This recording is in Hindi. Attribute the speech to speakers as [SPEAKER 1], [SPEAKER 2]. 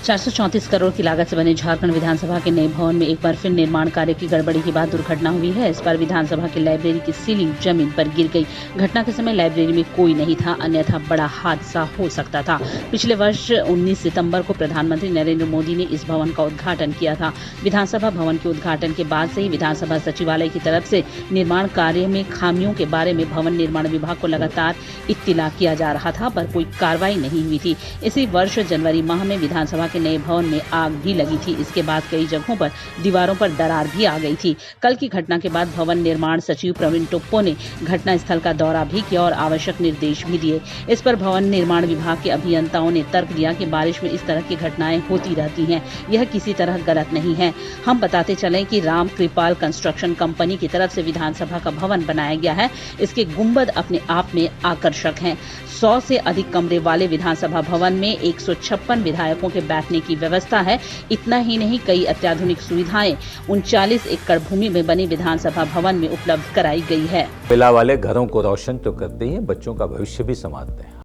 [SPEAKER 1] 434 करोड़ की लागत से बने झारखंड विधानसभा के नए भवन में एक बार फिर निर्माण कार्य की गड़बड़ी के बाद दुर्घटना हुई है। इस बार विधानसभा की लाइब्रेरी की सीलिंग जमीन पर गिर गई। घटना के समय लाइब्रेरी में कोई नहीं था, अन्यथा बड़ा हादसा हो सकता था। पिछले वर्ष 19 सितंबर को प्रधानमंत्री नरेंद्र मोदी ने इस भवन का उद्घाटन किया था। विधानसभा भवन के उद्घाटन के बाद से ही विधानसभा सचिवालय की तरफ से निर्माण कार्य में खामियों के बारे में भवन निर्माण विभाग को लगातार इत्तिला किया जा रहा था, पर कोई कार्रवाई नहीं हुई थी। इसी वर्ष जनवरी माह में विधानसभा के नए भवन में आग भी लगी थी। इसके बाद कई जगहों पर दीवारों पर दरार भी आ गई थी। कल की घटना के बाद भवन निर्माण सचिव प्रवीण टोप्पो ने घटना स्थल का दौरा भी किया और आवश्यक निर्देश भी दिए। इस पर भवन निर्माण विभाग के अभियंताओं ने तर्क दिया कि बारिश में इस तरह की घटनाएं होती रहती हैं, यह किसी तरह गलत नहीं है। हम बताते चलें कि राम कृपाल कंस्ट्रक्शन कंपनी की तरफ से विधानसभा का भवन बनाया गया है। इसके गुंबद अपने आप में आकर्षक हैं। 100 से अधिक कमरे वाले विधानसभा भवन में 156 विधायकों के बैठने की व्यवस्था है। इतना ही नहीं, कई अत्याधुनिक सुविधाएं 39 एकड़ भूमि में बने विधानसभा भवन में उपलब्ध कराई गई है।
[SPEAKER 2] विला वाले घरों को रोशन तो करते ही बच्चों का भविष्य भी संवारते हैं।